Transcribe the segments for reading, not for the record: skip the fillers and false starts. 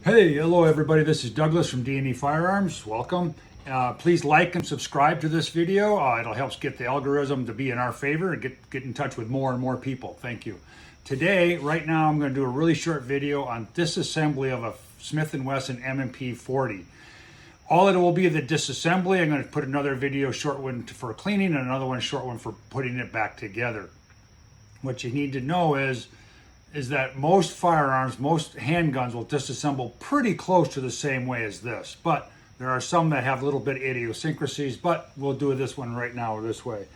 Hey, hello everybody. This is Douglas from D&E Firearms. Welcome. Please like and subscribe to this video. It'll help get the algorithm to be in our favor and get in touch with more and more people. Thank you. Today, right now, I'm going to do a really short video on disassembly of a Smith & Wesson M&P 40. All it will be the disassembly. I'm going to put another video, short one for cleaning and another one short one for putting it back together. What you need to know is that most firearms, most handguns will disassemble pretty close to the same way as this. But there are some that have a little bit idiosyncrasies, but we'll do this one right now this way.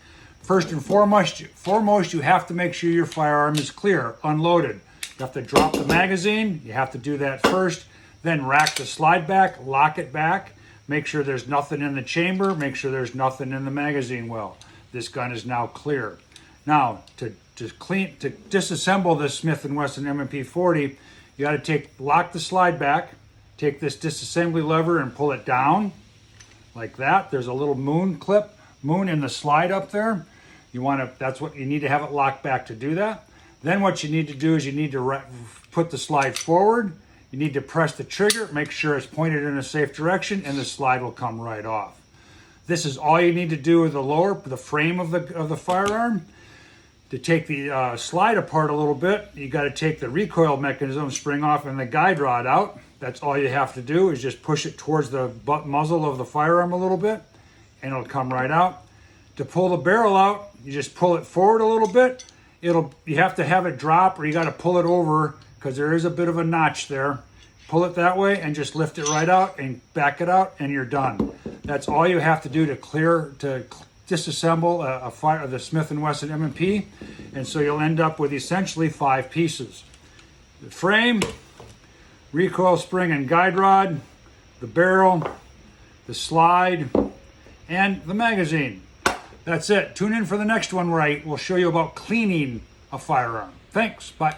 First and foremost, you have to make sure your firearm is clear, unloaded. You have to drop the magazine. You have to do that first. Then rack the slide back, lock it back. Make sure there's nothing in the chamber. Make sure there's nothing in the magazine well. This gun is now clear. Now, to disassemble this Smith & Wesson M&P 40, you got to lock the slide back, take this disassembly lever and pull it down like that. There's a little moon in the slide up there. That's what you need to have it locked back to do that. Then what you need to do is you need to put the slide forward. You need to press the trigger, make sure it's pointed in a safe direction, and the slide will come right off. This is all you need to do with the frame of the firearm. To take the slide apart a little bit, you got to take the recoil mechanism spring off and the guide rod out. That's all you have to do is just push it towards the butt muzzle of the firearm a little bit, and it'll come right out. To pull the barrel out, you just pull it forward a little bit. You have to have it drop, or you got to pull it over because there is a bit of a notch there. Pull it that way and just lift it right out and back it out, and you're done. That's all you have to do to disassemble the Smith & Wesson M&P, and so you'll end up with essentially 5 pieces. The frame, recoil spring and guide rod, the barrel, the slide, and the magazine. That's it. Tune in for the next one where I will show you about cleaning a firearm. Thanks. Bye.